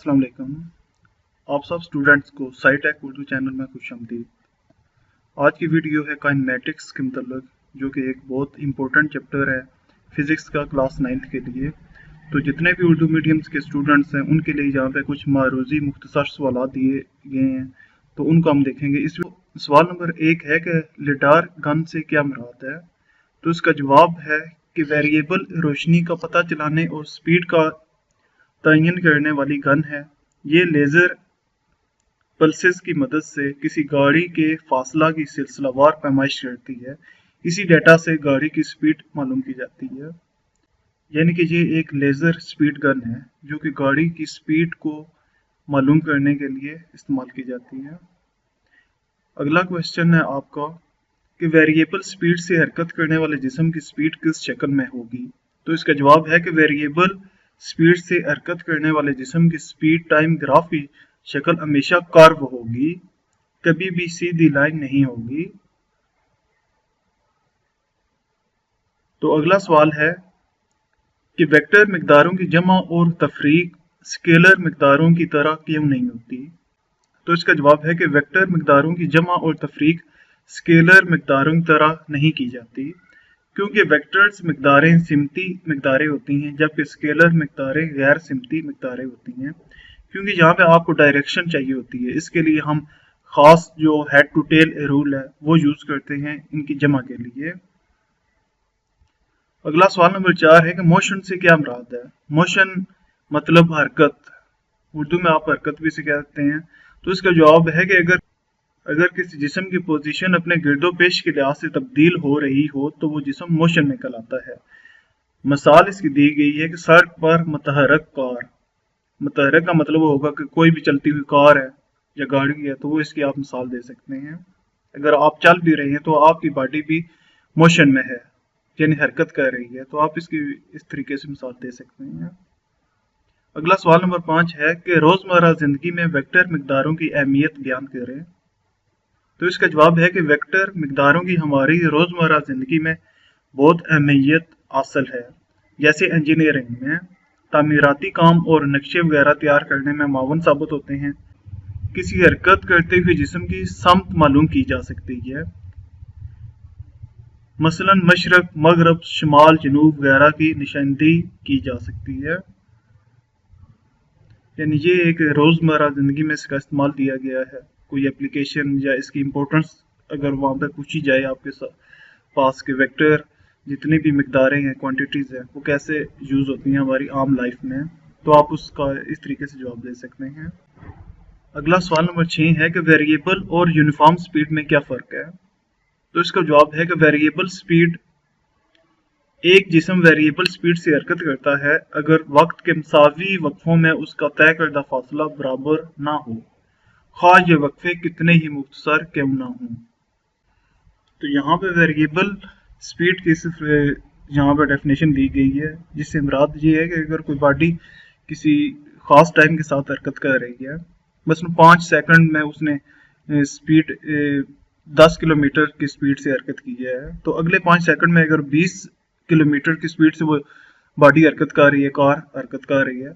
अस्सलाम वालेकुम। आप सब स्टूडेंट्स को साइटेक उर्दू चैनल में खुशामदीद। आज की वीडियो है काइनेमेटिक्स के मतलब, जो कि एक बहुत इंपॉर्टेंट चैप्टर है फिज़िक्स का क्लास 9th के लिए। तो जितने भी उर्दू मीडियम्स के स्टूडेंट्स हैं उनके लिए यहाँ पे कुछ मारूजी मुख्तसर सवाल दिए गए हैं, तो उनको हम देखेंगे। इस सवाल नंबर 1 है कि लिडार गन से क्या मुराद है। तो इसका जवाब है कि वेरिएबल रोशनी का पता चलाने और स्पीड का तयन करने वाली गन है। ये लेज़र पल्सेस की मदद से किसी गाड़ी के फासला की सिलसिलावार पैमाइश करती है। इसी डेटा से गाड़ी की स्पीड मालूम की जाती है। यानी कि ये एक लेज़र स्पीड गन है जो कि गाड़ी की स्पीड को मालूम करने के लिए इस्तेमाल की जाती है। अगला क्वेश्चन है आपका कि वेरिएबल स्पीड से हरकत करने वाले जिस्म की स्पीड किस शक्ल में होगी। तो इसका जवाब है कि वेरिएबल स्पीड से हरकत करने वाले जिस्म की स्पीड टाइम ग्राफ की शक्ल हमेशा कर्व होगी, कभी भी सीधी लाइन नहीं होगी। तो अगला सवाल है कि वेक्टर मिकदारों की जमा और तफरीक स्केलर मिकदारों की तरह क्यों नहीं होती। तो इसका जवाब है कि वेक्टर मिकदारों की जमा और तफरीक स्केलर मिकदारों की तरह नहीं की जाती, क्योंकि वेक्टर्स मिकदारें सिमती मिकदारें होती हैं जबकि स्केलर मिकदारें गैर सिमती मिकदारें होती हैं। क्योंकि यहाँ पे आपको डायरेक्शन चाहिए होती है, इसके लिए हम खास जो हेड टू टेल रूल है वो यूज करते हैं इनकी जमा के लिए। अगला सवाल नंबर 4 है कि मोशन से क्या मुराद है। मोशन मतलब हरकत, उर्दू में आप हरकत भी से कहते हैं। तो इसका जवाब है कि अगर किसी जिस्म की पोजीशन अपने गिरदोपेश के लिहाज से तब्दील हो रही हो तो वो जिस्म मोशन में कहलाता है। मिसाल इसकी दी गई है कि सड़क पर मुतहरक कार, मुतहरक का मतलब होगा कि कोई भी चलती हुई कार है या गाड़ी है, तो वो इसकी आप मिसाल दे सकते हैं। अगर आप चल भी रहे हैं तो आपकी बॉडी भी मोशन में है, यानी हरकत कर रही है, तो आप इसकी इस तरीके से मिसाल दे सकते हैं। अगला सवाल नंबर 5 है कि रोजमर्रा जिंदगी में वेक्टर मिकदारों की अहमियत बयान करें। तो इसका जवाब है कि वेक्टर मिकदारों की हमारी रोजमर्रा जिंदगी में बहुत अहमियत हासिल है। जैसे इंजीनियरिंग में तामीराती काम और नक्शे वगैरह तैयार करने में मावन साबित होते हैं। किसी हरकत करते हुए जिस्म की समत मालूम की जा सकती है, मसलन मशरक, मगरब, शुमाल, जनूब वगैरह की निशानदेही की जा सकती है। यानी ये एक रोजमर्रा जिंदगी में इसका इस्तेमाल दिया गया है। कोई एप्लीकेशन या इसकी इम्पोर्टेंस अगर वहाँ पर पूछी जाए आपके पास के वेक्टर जितनी भी मिकदारें हैं, क्वांटिटीज़ हैं, वो कैसे यूज़ होती हैं हमारी आम लाइफ में, तो आप उसका इस तरीके से जवाब दे सकते हैं। अगला सवाल नंबर 6 है कि वेरिएबल और यूनिफॉर्म स्पीड में क्या फ़र्क है। तो इसका जवाब है कि वेरिएबल स्पीड, एक जिस्म वेरिएबल स्पीड से हरकत करता है अगर वक्त के मसावी वक्फों में उसका तय करदा फासला बराबर ना हो, ख्वाह ये वक्फे कितने ही मुख्तसर क्यों ना हों। तो यहाँ पे वेरिएबल स्पीड की सिर्फ यहाँ पर डेफिनेशन दी गई है, जिससे मुराद ये है कि अगर कोई बॉडी किसी खास टाइम के साथ हरकत कर रही है, बस 5 सेकंड में उसने स्पीड 10 किलोमीटर की स्पीड से हरकत की है, तो अगले 5 सेकंड में अगर 20 किलोमीटर की स्पीड से वो बॉडी हरकत कर रही है, कार हरकत कर रही है,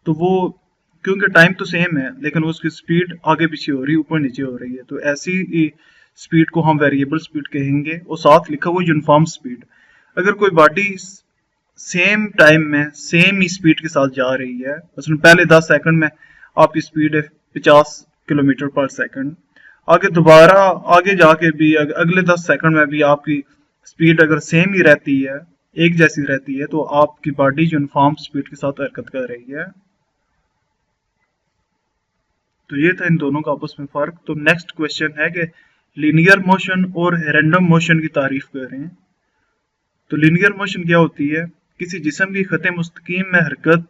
तो वो क्योंकि टाइम तो सेम है लेकिन उसकी स्पीड आगे पीछे हो रही है, ऊपर नीचे हो रही है, तो ऐसी स्पीड को हम वेरिएबल स्पीड कहेंगे। और साथ लिखा हुआ यूनिफॉर्म स्पीड, अगर कोई बॉडी सेम टाइम में सेम ही स्पीड के साथ जा रही है, मतलब पहले 10 सेकंड में आपकी स्पीड है 50 किलोमीटर पर सेकंड, आगे दोबारा आगे जाके भी अगले 10 सेकंड में भी आपकी स्पीड अगर सेम ही रहती है, एक जैसी रहती है, तो आपकी बॉडी यूनिफॉर्म स्पीड के साथ हरकत कर रही है। तो ये था इन दोनों का आपस में फर्क। तो नेक्स्ट क्वेश्चन है कि लीनियर मोशन और रैंडम मोशन की तारीफ करें। तो लीनियर मोशन क्या होती है। किसी जिस्म की खत मुस्तकीम में हरकत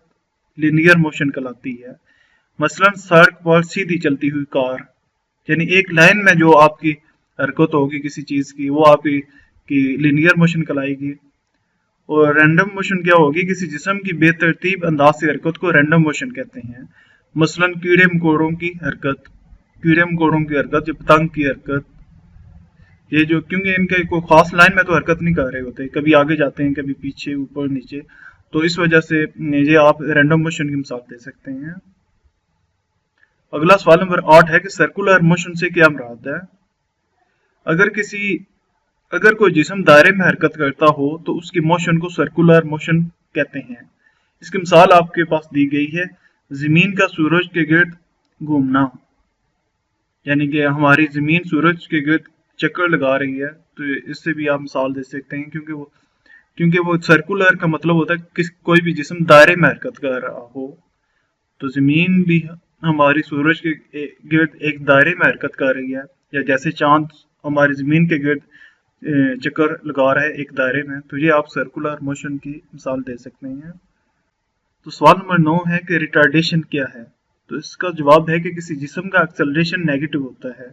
लीनियर मोशन कहलाती है। मसलन सड़क पर सीधी चलती हुई कार, यानी एक लाइन में जो आपकी हरकत होगी किसी चीज की, वो आपकी लीनियर मोशन कहलाएगी। और रैंडम मोशन क्या होगी, किसी जिस्म की बेतरतीब अंदाज से हरकत को रैंडम मोशन कहते हैं। मसलन कीड़े मकोड़ों की हरकत, कीड़े मकोड़ों की हरकत या पतंग की हरकत, ये जो क्योंकि इनके कोई खास लाइन में तो हरकत नहीं कर रहे होते, कभी आगे जाते हैं कभी पीछे ऊपर नीचे, तो इस वजह से ये आप रैंडम मोशन की मिसाल दे सकते हैं। अगला सवाल नंबर 8 है कि सर्कुलर मोशन से क्या मुराद है। अगर कोई जिस्म दायरे में हरकत करता हो तो उसकी मोशन को सर्कुलर मोशन कहते हैं। इसकी मिसाल आपके पास दी गई है, जमीन का सूरज के गिर्द घूमना, यानी कि हमारी जमीन सूरज के गिर्द चक्कर लगा रही है, तो इससे भी आप मिसाल दे सकते हैं, क्योंकि वो सर्कुलर का मतलब होता है कि कोई भी जिस्म दायरे में हरकत कर रहा हो। तो जमीन भी हमारी सूरज के गिर्द एक दायरे में हरकत कर रही है, या जैसे चांद हमारी जमीन के गिर्द चक्कर लगा रहा है एक दायरे में, तो ये आप सर्कुलर मोशन की मिसाल दे सकते हैं। तो सवाल नंबर 9 है कि रिटार्डेशन क्या है। तो इसका जवाब है कि किसी जिस्म का एक्सेलरेशन नेगेटिव होता है।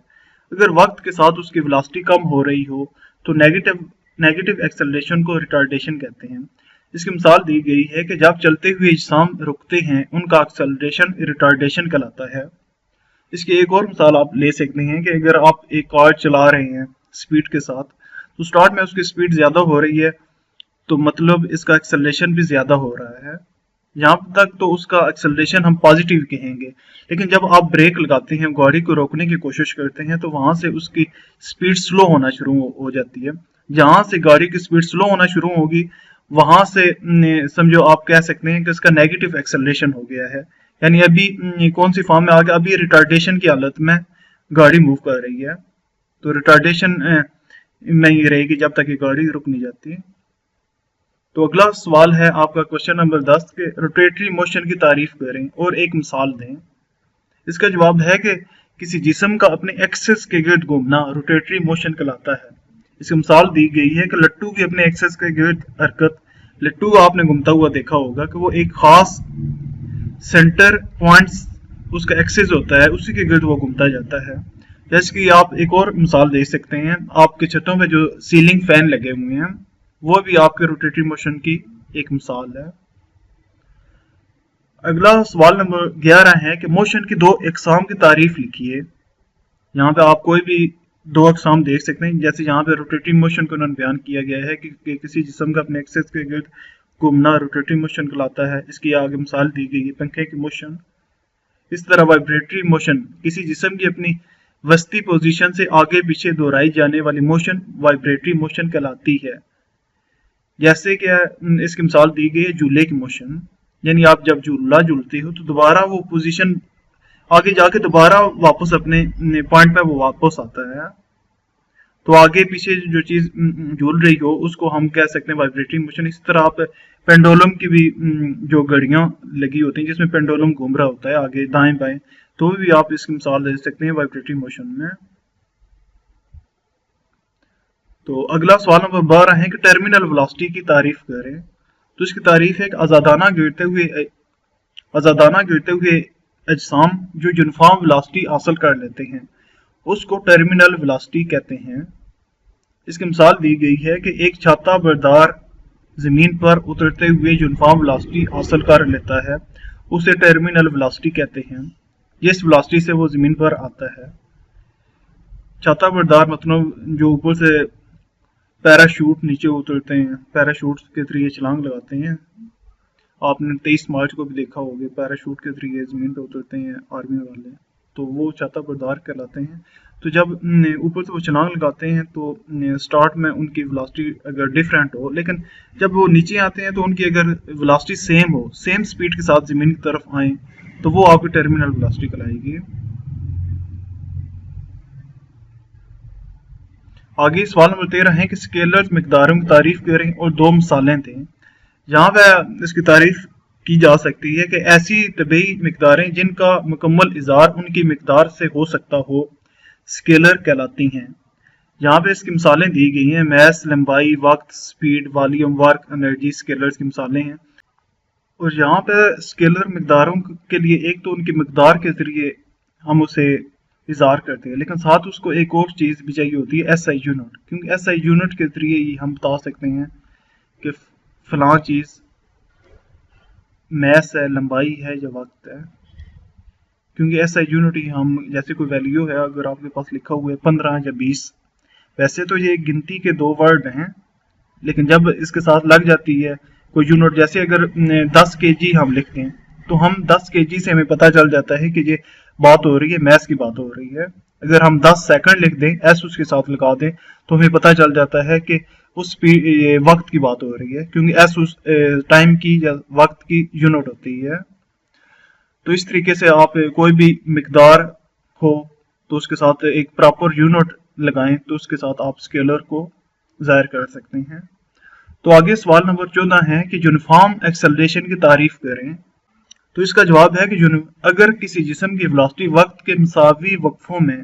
अगर वक्त के साथ उसकी वेलोसिटी कम हो रही हो तो नेगेटिव एक्सेलरेशन को रिटार्डेशन कहते हैं। इसकी मिसाल दी गई है कि जब चलते हुए अजसाम रुकते हैं उनका एक्सेलरेशन रिटार्डेशन कहलाता है। इसकी एक और मिसाल आप ले सकते हैं कि अगर आप एक कार चला रहे हैं स्पीड के साथ, तो स्टार्ट में उसकी स्पीड ज़्यादा हो रही है, तो मतलब इसका एक्सेलरेशन भी ज़्यादा हो रहा है। यहाँ तक तो उसका एक्सेलरेशन हम पॉजिटिव कहेंगे, लेकिन जब आप ब्रेक लगाते हैं, गाड़ी को रोकने की कोशिश करते हैं, तो वहाँ से उसकी स्पीड स्लो होना शुरू हो जाती है। जहाँ से गाड़ी की स्पीड स्लो होना शुरू होगी, वहाँ से समझो आप कह सकते हैं कि इसका नेगेटिव एक्सेलरेशन हो गया है, यानी अभी कौन सी फॉर्म में आ गया, अभी रिटार्डेशन की हालत में गाड़ी मूव कर रही है। तो रिटार्डेशन में ही रहेगी जब तक ये गाड़ी रुक नहीं जाती। तो अगला सवाल है आपका क्वेश्चन नंबर 10 के रोटेटरी मोशन की तारीफ करें और एक मिसाल दें। इसका जवाब है कि किसी जिस्म का अपने एक्सिस के गिर्द घूमना रोटेटरी मोशन कहलाता है। इसकी मिसाल दी गई है कि लट्टू की अपने एक्सिस के गिर्द हरकत, लट्टू आपने घूमता हुआ देखा होगा कि वो एक खास सेंटर पॉइंट उसका एक्सिस होता है, उसी के गिर्द वो घूमता जाता है। जैसे कि आप एक और मिसाल दे सकते हैं, आपके छतों पे जो सीलिंग फैन लगे हुए हैं वो भी आपके रोटेटरी मोशन की एक मिसाल है। अगला सवाल नंबर 11 है कि मोशन की दो अकसाम की तारीफ लिखिए। यहाँ पे आप कोई भी दो अकसाम देख सकते हैं, जैसे यहाँ पे रोटेटरी मोशन को उन्होंने बयान किया गया है कि किसी जिस्म का अपने एक्सिस के गिर्द घूमना रोटेटरी मोशन कहलाता है। इसकी आगे मिसाल दी गई है पंखे की मोशन। इस तरह वाइब्रेटरी मोशन किसी जिस्म की अपनी वस्ती पोजीशन से आगे पीछे दोहराई जाने वाली मोशन वाइब्रेटरी मोशन कहलाती है। जैसे कि इसकी मिसाल दी गई है झूले की मोशन, यानी आप जब झूला झूलते हो तो दोबारा वो पोजीशन आगे जाके दोबारा वापस अपने पॉइंट पे वो वापस आता है। तो आगे पीछे जो चीज झूल रही हो उसको हम कह सकते हैं वाइब्रेटरी मोशन। इस तरह आप पेंडुलम की भी जो घड़ियां लगी होती हैं जिसमें पेंडुलम घूम रहा होता है आगे दाएं बाएं, तो भी आप इसकी मिसाल दे सकते हैं वाइब्रेटरी मोशन में। तो अगला सवाल नंबर 12 है कि टर्मिनल वेलोसिटी की तारीफ करें। तो इसकी तारीफ है कि आजादाना गिरते हुए अजसाम जो यूनिफॉर्म वेलोसिटी हासिल कर लेते हैं उसको टर्मिनल वेलोसिटी कहते हैं। इसकी मिसाल दी गई है कि एक छाता बरदार जमीन पर उतरते हुए यूनिफॉर्म वेलोसिटी हासिल कर लेता है, उसे टर्मिनल वेलोसिटी कहते हैं। जिस वेलोसिटी से वो जमीन पर आता है। छाता बरदार मतलब जो ऊपर से पैराशूट नीचे उतरते हैं, पैराशूट के जरिए छलांग लगाते हैं। आपने 23 मार्च को भी देखा होगा, पैराशूट के जरिए जमीन पर उतरते हैं आर्मी वाले, तो वो छाता बरदार कहलाते हैं। तो जब ऊपर से वो छलांग लगाते हैं तो स्टार्ट में उनकी वेलोसिटी अगर डिफरेंट हो, लेकिन जब वो नीचे आते हैं तो उनकी अगर वेलोसिटी सेम हो, सेम स्पीड के साथ जमीन की तरफ आए, तो वो आपकी टर्मिनल वेलोसिटी कहलाएगी। आगे सवाल नंबर 13 है कि स्केलर मिकदारों की तारीफ करें और दो मिसालें दें। जहाँ पे इसकी तारीफ की जा सकती है कि ऐसी तबीई मिकदारें जिनका मुकम्मल इज़हार उनकी मिकदार से हो सकता हो स्केलर कहलाती हैं। यहाँ पे इसकी मिसालें दी गई हैं, मैस, लंबाई, वक्त, speed, volume, work, energy scalars की मिसालें हैं। और यहाँ पे स्केलर मिकदारों के लिए एक तो उनकी मिकदार के जरिए हम उसे इज़हार करते हैं, लेकिन साथ उसको एक और चीज़ भी चाहिए होती है SI यूनिट, क्योंकि SI यूनिट के जरिए ही हम बता सकते हैं कि फलां चीज़ मैस है, लंबाई है या वक्त है, क्योंकि SI यूनिट ही हम जैसे कोई वैल्यू है अगर आपके पास लिखा हुआ है 15 या 20, वैसे तो ये गिनती के दो वर्ड हैं, लेकिन जब इसके साथ लग जाती है कोई यूनिट, जैसे अगर 10 kg हम लिखते हैं तो हम 10 kg से हमें पता चल जाता है कि ये बात हो रही है, मैथ्स की बात हो रही है। अगर हम 10 सेकंड लिख दें, एस उसके साथ लगा दें, तो हमें पता चल जाता है कि उस ये वक्त की बात हो रही है, क्योंकि एस उस टाइम की या वक्त की यूनिट होती है। तो इस तरीके से आप कोई भी मिकदार हो तो उसके साथ एक प्रॉपर यूनिट लगाएं, तो उसके साथ आप स्केलर को जाहिर कर सकते हैं। तो आगे सवाल नंबर 14 है कि यूनिफॉर्म एक्सेलरेशन की तारीफ करें। तो इसका जवाब है कि अगर किसी जिस्म की वेलोसिटी वक्त के मुसावी वक्फों में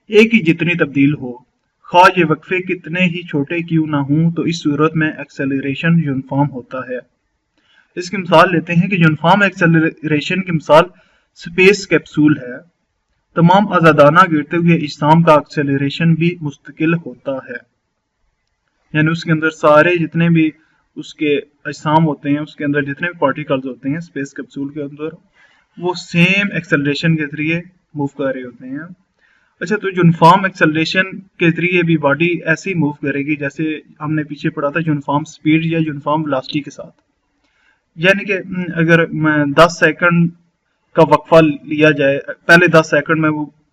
एक ही जितनी तब्दील हो, खा ये वक्फे कितने ही छोटे क्यों ना हों, तो इस सूरत में एक्सेलरेशन यूनिफॉर्म होता है। इसकी मिसाल लेते हैं कि यूनिफॉर्म एक्सेलरेशन की मिसाल स्पेस कैप्सूल है। तमाम आज़ादाना गिरते हुए इज्साम का एक्सेलरेशन भी मुस्तकिल होता है, यानी उसके अंदर सारे जितने भी उसके अजसाम होते हैं, उसके अंदर जितने भी पार्टिकल्स होते हैं स्पेस कैप्सूल के अंदर, वो सेम एक्सेलरेशन के जरिए मूव कर रहे होते हैं। अच्छा, तो यूनिफॉर्म एक्सेलरेशन के जरिए भी बॉडी ऐसे ही मूव करेगी जैसे हमने पीछे पढ़ा था यूनिफॉर्म स्पीड या यूनिफॉर्म वेलोसिटी के साथ। यानी कि अगर 10 सेकंड का वक्फा लिया जाए, पहले 10 सेकंड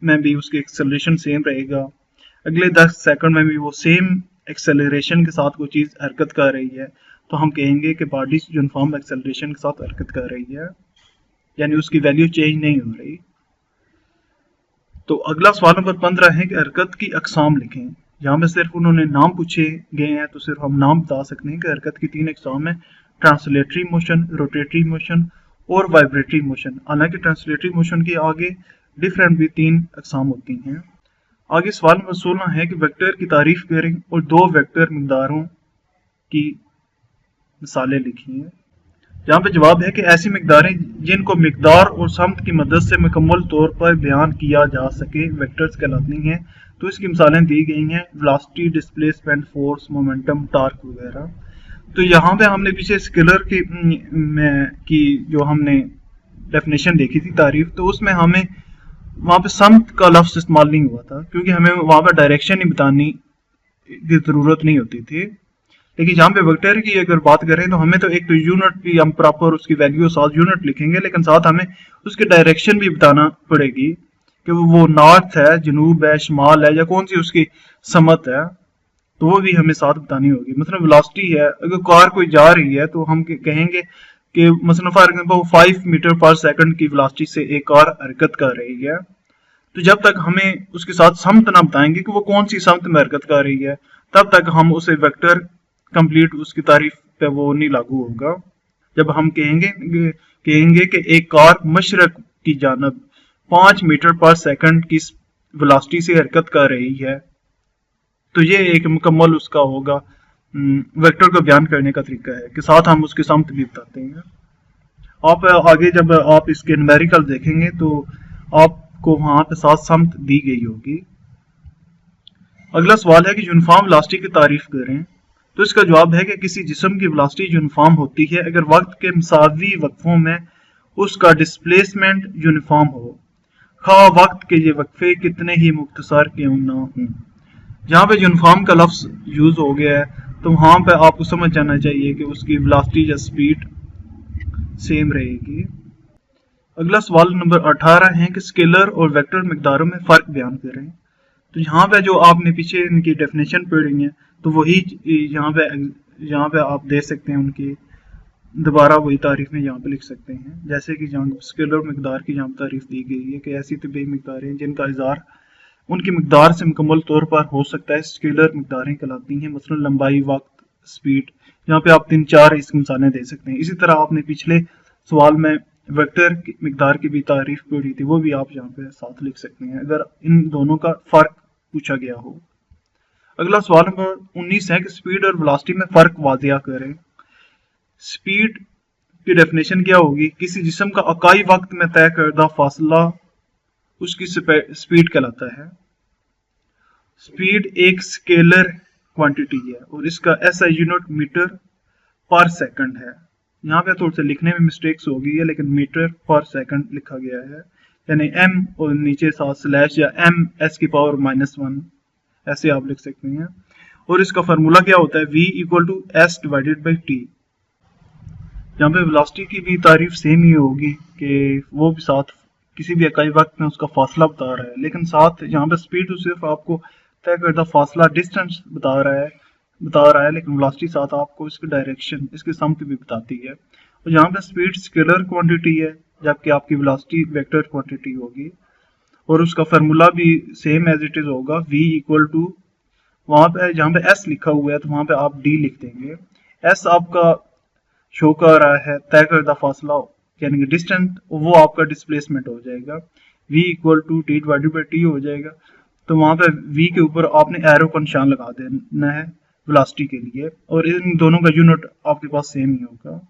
में भी उसकी एक्सेलरेशन सेम रहेगा, अगले 10 सेकंड में भी वो सेम एक्सेलरेशन के साथ कोई चीज़ हरकत कर रही है, तो हम कहेंगे कि बॉडी यूनिफॉर्म एक्सेलरेशन के साथ हरकत कर रही है, यानी उसकी वैल्यू चेंज नहीं हो रही। तो अगला सवाल नंबर 15 है कि हरकत की अकसाम लिखें। यहाँ में सिर्फ उन्होंने नाम पूछे गए हैं, तो सिर्फ हम नाम बता सकते हैं कि हरकत की 3 अकसाम है, ट्रांसलेटरी मोशन, रोटेटरी मोशन और वाइब्रेटरी मोशन। हालांकि ट्रांसलेटरी मोशन के आगे डिफरेंट भी 3 अकसाम होती हैं। आगे सवाल नंबर 16 है कि वेक्टर की तारीफ करें और 2 वेक्टर मिकदारों की मिसालें लिखी हैं। यहाँ पे जवाब है कि ऐसी मिकदारें जिनको मिकदार और समत की मदद से मुकम्मल तौर पर बयान किया जा सके वेक्टर्स कहलाती हैं। तो इसकी मिसालें दी गई हैं velocity, displacement, force, momentum, torque वगैरह। तो यहाँ पे हमने पीछे स्केलर की जो हमने डेफिनेशन देखी थी तारीफ, तो उसमें हमें वहाँ पे समत का लफ्ज इस्तेमाल नहीं हुआ था, क्योंकि हमें वहाँ पे डायरेक्शन ही बताने की ज़रूरत नहीं होती थी। लेकिन यहाँ पे वेक्टर की अगर बात करें तो हमें तो एक तो यूनिट भी हम प्रॉपर उसकी वैल्यू साथ यूनिट लिखेंगे, लेकिन साथ हमें उसकी डायरेक्शन भी बताना पड़ेगी कि वो नॉर्थ है, जनूब है, शमाल है, या कौन सी उसकी समत है, तो वो भी हमें साथ बतानी होगी। मतलब वेलोसिटी है, अगर कार कोई जा रही है तो हम कहेंगे कि मसलन फॉर एग्जांपल 5 मीटर पर सेकंड की वेलोसिटी से एक कार हरकत कर रही है। तो जब तक हमें उसके साथ समत ना बताएंगे कि वो कौन सी समत में हरकत कर रही है, तब तक हम उसे वेक्टर कंप्लीट उसकी तारीफ पे वो नहीं लागू होगा। जब हम कहेंगे कि एक कार मशरक की जानब 5 मीटर पर सेकंड की वेलोसिटी से हरकत कर रही है, तो ये एक मुकम्मल उसका होगा वेक्टर को बयान करने का तरीका है कि साथ हम उसकी समत भी बताते हैं। आप आगे जब आप इसके न्यूमेरिकल देखेंगे तो आपको वहां पे साथ समत दी गई होगी। अगला सवाल है कि यूनिफॉर्म वेलोसिटी की तारीफ करें। तो इसका जवाब है कि किसी जिस्म की वेलोसिटी यूनिफॉर्म होती है अगर वक्त के मुसावी वक्फों में उसका डिस्प्लेसमेंट यूनिफॉर्म हो, खा वक्त के ये वक्फे कितने ही मुख्तसर क्यों ना हों। जहाँ पे यूनिफॉर्म का लफ्ज यूज हो गया है, तो वहां पे आपको समझ जाना चाहिए कि उसकी वेलोसिटी या स्पीड सेम रहेगी। अगला सवाल नंबर 18 है कि स्केलर और वेक्टर मिकदारों में फ़र्क बयान करें। तो यहाँ पे जो आपने पीछे इनकी डेफिनेशन पढ़ी है, तो वही यहाँ पे आप दे सकते हैं उनकी दोबारा वही तारीफ में यहाँ पे लिख सकते हैं। जैसे कि जहाँ स्केलर मिकदार की यहाँ तारीफ दी गई है कि ऐसी तबीयी मिकदारें जिनका इज़हार उनकी मिकदार से मुकम्मल तौर पर हो सकता है, स्केलर मिकदारें कहलाती हैं। मसलन लंबाई, वक्त, स्पीड, यहाँ पे आप 3-4 इसकी मिसालें दे सकते हैं। इसी तरह आपने पिछले सवाल में वेक्टर की मिकदार की भी तारीफ पढ़ी थी, वो भी आप यहाँ पे साथ लिख सकते हैं अगर इन दोनों का फ़र्क पूछा गया हो। अगला सवाल नंबर 19 है कि स्पीड और वेलोसिटी में फ़र्क वाज़िया करें। स्पीड की डेफिनेशन क्या होगी? किसी जिस्म का अकाई वक्त में तय करदा फासला उसकी स्पीड कहलाता है। स्पीड एक स्केलर क्वांटिटी है और इसका ऐसा यूनिट मीटर पर सेकंड है। यहाँ पे थोड़ा सा लिखने में मिस्टेक्स हो गई है, लेकिन मीटर पर सेकंड लिखा गया है, यानी m और नीचे साथ स्लैश या m s की पावर -1 ऐसे आप लिख सकते हैं। और इसका फार्मूला क्या होता है? v = s divided by t। यहाँ पे वेलोसिटी की भी तारीफ सेम ही होगी कि वो भी साथ किसी भी इकाई वक्त में उसका फासला बता रहा है, लेकिन साथ यहाँ पे स्पीड तो सिर्फ आपको तय करदा फासला डिस्टेंस बता रहा है, लेकिन वेलोसिटी साथ आपको इसकी डायरेक्शन, इसकी समत भी बताती है। और यहाँ पे स्पीड स्केलर क्वांटिटी है, जबकि आपकी वेलोसिटी वेक्टर क्वांटिटी होगी, और उसका फार्मूला भी सेम एज इट इज होगा, v इक्वल टू, वहां पे जहाँ पे s लिखा हुआ है तो वहां पे आप d लिख देंगे। s आपका शो कर रहा है तय करदा फासला यानी कि डिस्टेंस, वो आपका डिस्प्लेसमेंट हो जाएगा, v equal to t divided by t हो जाएगा। तो वहां पे v के ऊपर आपने एरो का निशान लगा देना है वेलोसिटी के लिए, और इन दोनों का यूनिट आपके पास सेम ही होगा।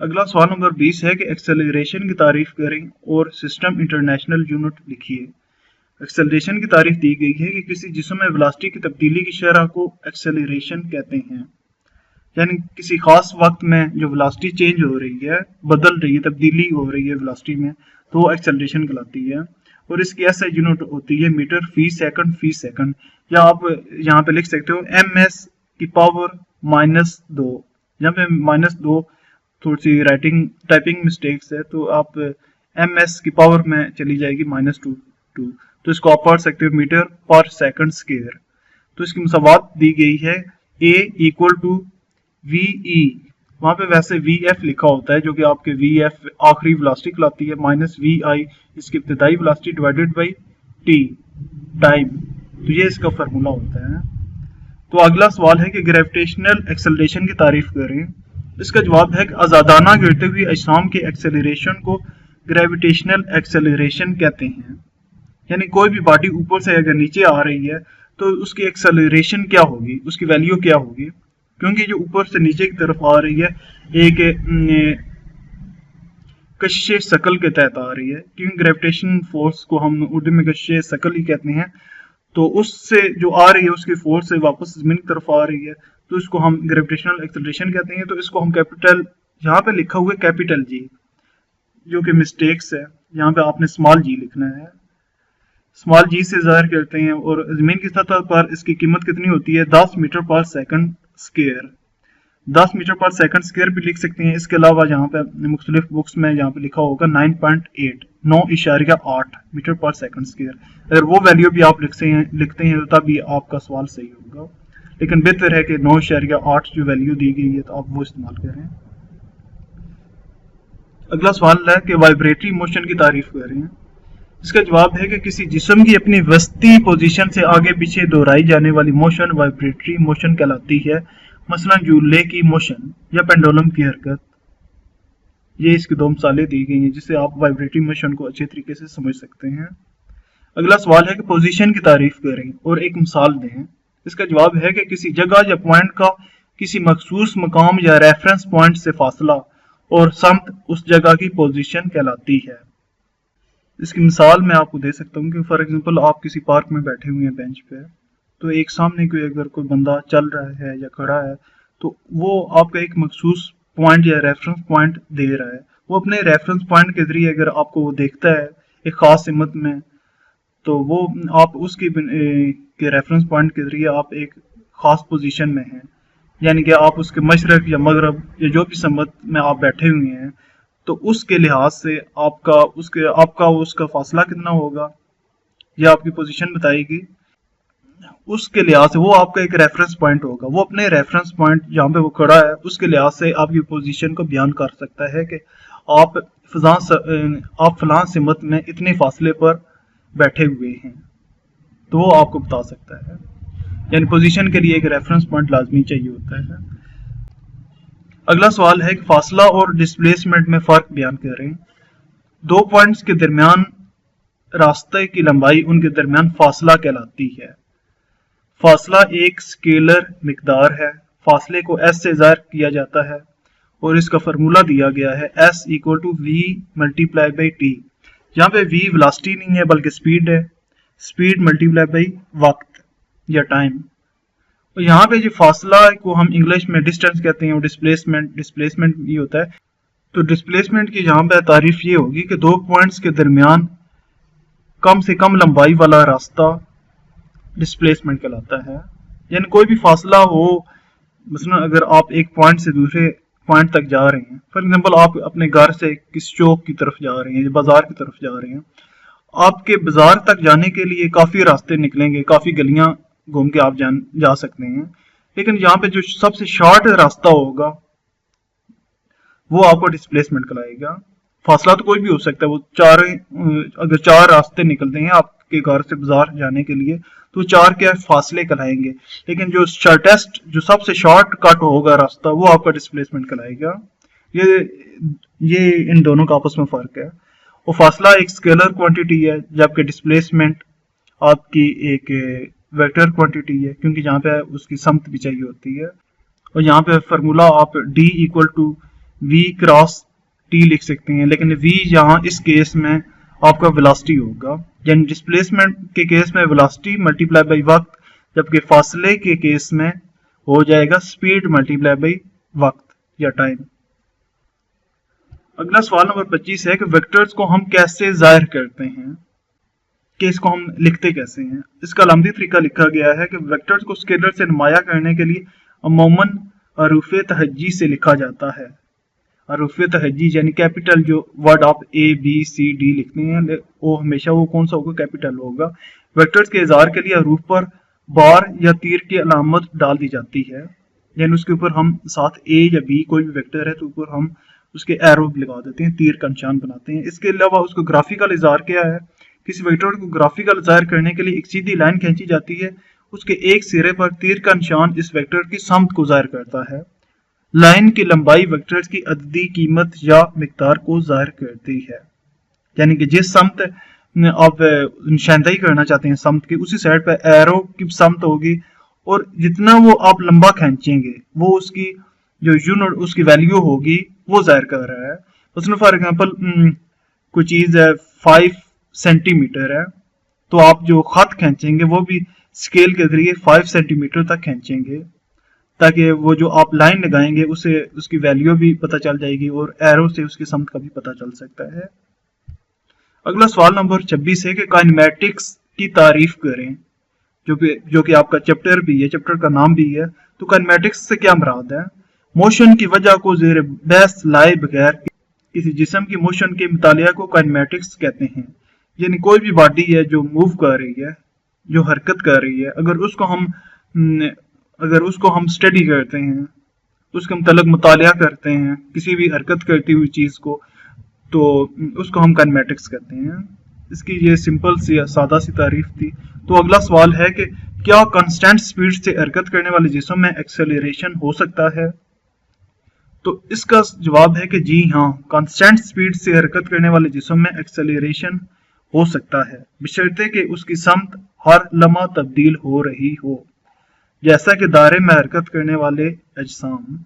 अगला सवाल नंबर 20 है कि एक्सेलरेशन की तारीफ करें और सिस्टम इंटरनेशनल यूनिट लिखिए। एक्सेलरेशन की तारीफ दी गई है कि किसी जिस्म में वेलोसिटी की तब्दीली की शरह को एक्सेलरेशन कहते हैं, यानी किसी खास वक्त में जो वेलोसिटी चेंज हो रही है, बदल रही है, तब्दीली हो रही है वेलोसिटी में, तो वो एक्सेलरेशन कहलाती है। और इसकी ऐसा यूनिट होती है मीटर फी सेकंड, या आप यहाँ पे लिख सकते हो ms की पावर -2। यहाँ पे -2 थोड़ी सी टाइपिंग मिस्टेक्स है, तो आप ms की पावर में चली जाएगी -2, तो इसको आप पढ़ सकते हो मीटर पर सेकंड स्क्वायर। तो इसकी मुसावात दी गई है a इक्वल टू VE, वहां पे वैसे VF लिखा होता है, जो कि आपके VF आखिरी वेलोसिटी कहलाती है, माइनस VI इसकी इब्तिदाई velocity divided by T time, तो ये इसका फार्मूला होता है। तो अगला सवाल है कि ग्रेविटेशनल एक्सेलरेशन की तारीफ करें। इसका जवाब है कि आजादाना गिरते हुए अजसाम के एक्सेलरेशन को ग्रेविटेशनल एक्सेलरेशन कहते हैं। यानी कोई भी बॉडी ऊपर से अगर नीचे आ रही है तो उसकी एक्सेलरेशन क्या होगी, उसकी वैल्यू क्या होगी, क्योंकि जो ऊपर से नीचे की तरफ आ रही है एक कशिश शकल के तहत आ रही है, क्योंकि ग्रेविटेशन फोर्स को हम उर्दू में कशिश शकल ही कहते हैं। तो उससे जो आ रही है उसकी फोर्स से वापस जमीन की तरफ आ रही है, तो इसको हम ग्रेविटेशनल एक्सेलरेशन कहते हैं। तो इसको हम कैपिटल, यहाँ पे लिखा हुआ है कैपिटल जी, जो कि मिस्टेक्स है, यहाँ पे आपने स्मॉल जी लिखना है, स्मॉल जी से जाहिर करते हैं। और जमीन की सतह पर इसकी कीमत कितनी होती है, 10 मीटर पर सेकंड स्क्वायर, 10 मीटर पर सेकंड स्क्वायर भी लिख सकते हैं। इसके अलावा यहाँ पे मुख्तलिफ बुक्स में यहाँ पे लिखा होगा 9.8 मीटर पर सेकंड स्क्वायर। अगर वो वैल्यू भी आप लिखते हैं तब भी आपका सवाल सही होगा, लेकिन बेहतर है कि 9.8 जो वैल्यू दी गई है तो आप वो इस्तेमाल करें। अगला सवाल है कि वाइब्रेटरी मोशन की तारीफ करें। इसका जवाब है कि किसी जिस्म की अपनी वस्ती पोजीशन से आगे पीछे दोहराई जाने वाली मोशन वाइब्रेटरी मोशन कहलाती है। मसलन जूले की मोशन या पेंडुलम की हरकत, ये इसकी दो मिसालें दी गई हैं जिससे आप वाइब्रेटरी मोशन को अच्छे तरीके से समझ सकते हैं। अगला सवाल है कि पोजीशन की तारीफ करें और एक मिसाल दें। इसका जवाब है कि किसी जगह या पॉइंट का किसी मखसूस मकाम या रेफरेंस पॉइंट से फासला और समत उस जगह की पोजीशन कहलाती है। इसकी मिसाल मैं आपको दे सकता हूँ कि फॉर एग्जांपल आप किसी पार्क में बैठे हुए हैं बेंच पे, तो एक सामने कोई अगर कोई बंदा चल रहा है या खड़ा है तो वो आपका एक मखसूस पॉइंट या रेफरेंस पॉइंट दे रहा है। वो अपने रेफरेंस पॉइंट के जरिए अगर आपको वो देखता है एक खास सिमत में, तो वो आप उसके के रेफरेंस पॉइंट के जरिए आप एक खास पोजीशन में हैं, यानी कि आप उसके मशरक या मगरब या जो भी सिमत में आप बैठे हुए हैं, तो उसके लिहाज से आपका उसका फासला कितना होगा ये आपकी पोजीशन बताएगी। उसके लिहाज से वो आपका एक रेफरेंस पॉइंट होगा, वो अपने रेफरेंस पॉइंट जहाँ पे वो खड़ा है उसके लिहाज से आपकी पोजीशन को बयान कर सकता है कि आप फलां सिमत में इतने फासले पर बैठे हुए हैं, तो वो आपको बता सकता है। यानी पोजीशन के लिए एक रेफरेंस पॉइंट लाजमी चाहिए होता है। अगला सवाल है कि फासला और डिस्प्लेसमेंट में फर्क बयान करें। दो पॉइंट्स के दरमियान रास्ते की लंबाई उनके दरमियान फासला कहलाती है। फासला एक स्केलर मिकदार है, फासले को s से जाहिर किया जाता है और इसका फार्मूला दिया गया है s equal to v multiply by t. यहाँ पे v वेलोसिटी नहीं है बल्कि स्पीड है, स्पीड मल्टीप्लाई बाई वक्त या टाइम। और यहाँ पे जो फासला को हम इंग्लिश में डिस्टेंस कहते हैं और डिस्प्लेसमेंट भी होता है। तो डिस्प्लेसमेंट की यहाँ पे तारीफ ये होगी कि दो पॉइंट्स के दरमियान कम से कम लंबाई वाला रास्ता डिस्प्लेसमेंट कहलाता है। यानी कोई भी फासला हो, मसलन अगर आप एक पॉइंट से दूसरे पॉइंट तक जा रहे हैं, फॉर एग्जांपल आप अपने घर से किस चौक की तरफ जा रहे हैं, बाजार की तरफ जा रहे हैं, आपके बाजार तक जाने के लिए काफ़ी रास्ते निकलेंगे, काफ़ी गलियां घूम के आप जा सकते हैं, लेकिन यहाँ पे जो सबसे शॉर्ट रास्ता होगा वो आपको डिस्प्लेसमेंट कराएगा। फासला तो कोई भी हो सकता है, वो अगर 4 रास्ते निकलते हैं आपके घर से बाजार जाने के लिए तो 4 के फासले कहलाएंगे, लेकिन जो शॉर्टेस्ट, जो सबसे शॉर्ट कट होगा रास्ता, वो आपका डिस्प्लेसमेंट कहलाएगा। ये इन दोनों का आपस में फर्क है। और फासला एक स्केलर क्वांटिटी है, जबकि डिस्प्लेसमेंट आपकी एक वेक्टर क्वांटिटी है, क्योंकि यहाँ पे उसकी समत भी चाहिए होती है। और यहाँ पे फार्मूला आप d equal to v cross t लिख सकते हैं, लेकिन v यहाँ इस केस में आपका वेलोसिटी होगा, यानी डिस्प्लेसमेंट के केस में वेलोसिटी मल्टीप्लाई बाई वक्त, जबकि फासले के केस में हो जाएगा स्पीड मल्टीप्लाई बाई वक्त या टाइम। अगला सवाल नंबर 25 है कि वेक्टर्स को हम कैसे जाहिर करते हैं, कि इसको हम लिखते कैसे हैं। इसका अलामती तरीका लिखा गया है कि वेक्टर्स को स्केलर से नुमाया करने के लिए अमूमन अरूफ तहज्जी से लिखा जाता है। अरूफ तहज्जी यानी कैपिटल, जो वर्ड आप A B C D लिखते हैं वो हमेशा वो कौन सा होगा, कैपिटल होगा। वेक्टर्स के इज़हार के लिए अरूफ पर बार या तीर की अलामत डाल दी जाती है, यानी उसके ऊपर हम साथ A या B कोई भी वेक्टर है तो ऊपर हम उसके एरो लगा देते हैं, तीर का निशान बनाते हैं। इसके अलावा उसको ग्राफिकल इज़हार क्या है, किसी वेक्टर को ग्राफिकल जाहिर करने के लिए एक सीधी लाइन खींची जाती है, उसके एक सिरे पर तीर का निशान इस वेक्टर की समत को जाहिर करता है। लाइन की लंबाई वेक्टर्स की अददी कीमत या मिकदार को जाहिर करती है, यानी कि जिस समत आप निशानदेही करना चाहते हैं समत की, उसी साइड पर एरो की समत होगी, और जितना वो आप लंबा खींचेंगे वो उसकी जो यूनिट, उसकी वैल्यू होगी, वो जाहिर कर रहा है। उसमें फॉर एग्जांपल कोई चीज़ है 5 सेंटीमीटर है, तो आप जो खत खींचेंगे वो भी स्केल के जरिए 5 सेंटीमीटर तक खींचेंगे, ताकि वो जो आप लाइन लगाएंगे उसे उसकी वैल्यू भी पता चल जाएगी और एरो से उसकी समत का भी पता चल सकता है। अगला सवाल नंबर 26 है कि काइनेमैटिक्स की तारीफ करें, जो कि आपका चैप्टर भी है, चैप्टर का नाम भी है। तो काइनेमैटिक्स से क्या मुराद है? मोशन की वजह को ज़ेर बहस लाए बगैर किसी जिस्म की मोशन के मुतालिया को काइनेमैटिक्स कहते हैं, यानी कोई भी बॉडी है जो मूव कर रही है, जो हरकत कर रही है, अगर उसको हम स्टडी करते हैं, उसके मतलब मुतालिया करते हैं किसी भी हरकत करती हुई चीज़ को, तो उसको हम काइनेमैटिक्स कहते हैं। इसकी ये सिंपल सी सादा सी तारीफ थी। तो अगला सवाल है कि क्या कांस्टेंट स्पीड से हरकत करने वाले जिस्म में एक्सेलरेशन हो सकता है? तो इसका जवाब है कि जी हाँ, कांस्टेंट स्पीड से हरकत करने वाले जिस्म में एक्सेलरेशन हो सकता है, बशर्ते कि उसकी समत हर लम्हा तब्दील हो रही हो, जैसा कि दायरे में हरकत करने वाले अजसाम।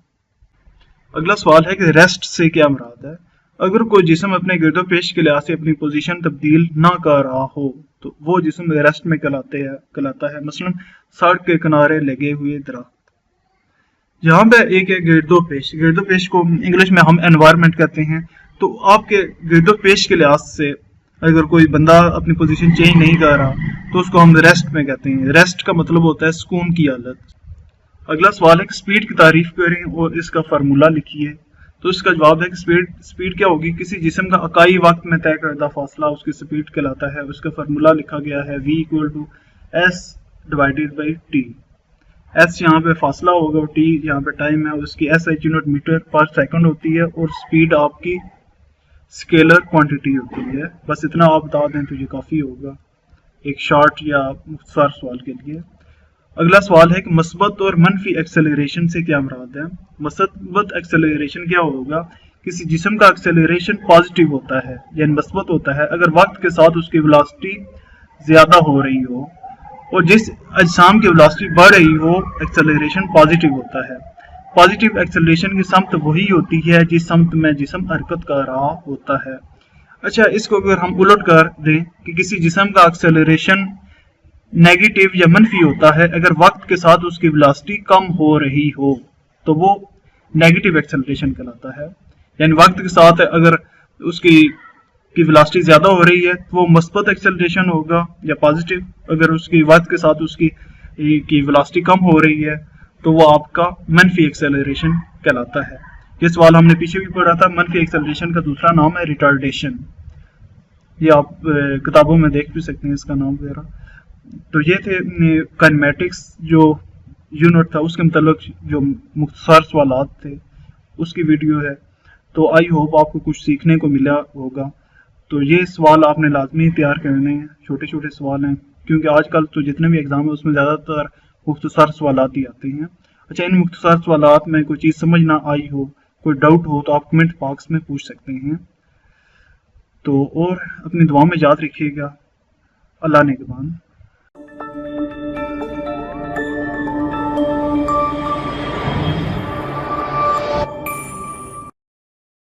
अगला सवाल है कि रेस्ट से क्या मुराद है? अगर कोई जिस्म अपने गिरदोपेश के लिहाज से अपनी पोजीशन तब्दील ना कर रहा हो तो वो जिस्म रेस्ट में कहलाता है। मसलन सड़क के किनारे लगे हुए दरख्त। यहाँ पे एक है गिरदोपेश को इंग्लिश में हम एनवायरनमेंट कहते हैं। तो आपके गिरदोपेश के लिहाज से अगर कोई बंदा अपनी पोजीशन चेंज नहीं कर रहा तो उसको हम रेस्ट में कहते हैं। रेस्ट का मतलब होता है सुकून की हालत। अगला सवाल है कि स्पीड की तारीफ करें और इसका फार्मूला लिखिए। तो इसका जवाब है कि स्पीड क्या होगी? किसी जिस्म का इकाई वक्त में तय करदा फासला उसकी स्पीड कहलाता है। उसका फार्मूला लिखा गया है v = s/t। s यहाँ पे फासला होगा और t यहाँ पे टाइम है, उसकी SI यूनिट मीटर पर सेकंड होती है और स्पीड आपकी स्केलर क्वांटिटी होती है। बस इतना आप बता दें तो ये काफ़ी होगा एक शॉर्ट या मुख्तसर सवाल के लिए। अगला सवाल है कि मस्बत और मनफी एक्सेलरेशन से क्या मुराद है? मस्बत एक्सेलरेशन क्या होगा? किसी जिस्म का एक्सेलरेशन पॉजिटिव होता है यानी मस्बत होता है अगर वक्त के साथ उसकी वेलोसिटी ज़्यादा हो रही हो, और जिस अजसाम की वेलोसिटी बढ़ रही हो एक्सेलरेशन पॉजिटिव होता है। पॉजिटिव एक्सेलरेशन की समत वही होती है जिस समत में जिस्म हरकत कर रहा होता है। अच्छा, इसको अगर हम उलट कर दें कि किसी जिस्म का एक्सेलरेशन नेगेटिव या मनफी होता है अगर वक्त के साथ उसकी वेलोसिटी कम हो रही हो तो वो नेगेटिव एक्सेलरेशन कहलाता है। यानी वक्त के साथ अगर उसकी वेलोसिटी ज्यादा हो रही है तो वो मस्बत एक्सेलरेशन होगा या पॉजिटिव। अगर उसकी वक्त के साथ उसकी वेलोसिटी कम हो रही है तो वो आपका मनफी एक्सेलरेशन कहलाता है। ये सवाल हमने पीछे भी पढ़ा था। मनफी एक्सेलरेशन का दूसरा नाम है रिटार्डेशन। ये आप किताबों में देख भी सकते हैं इसका नाम वगैरह। तो ये थे काइनेमेटिक्स जो यूनिट था उसके मतलब जो मुख्तसर सवालात थे उसकी वीडियो है। तो आई होप आपको कुछ सीखने को मिला होगा। तो ये सवाल आपने लाजमी तैयार करने हैं, छोटे छोटे सवाल हैं, क्योंकि आजकल तो जितने भी एग्जाम है उसमें ज़्यादातर मुख्तसर सवालात ही आते हैं। अच्छा, इन मुख्तसर सवालात में कोई चीज़ समझ ना आई हो, कोई डाउट हो, तो आप कमेंट बॉक्स में पूछ सकते हैं। तो और अपनी दुआ में याद रखिएगा। अल्लाह ने के बाद।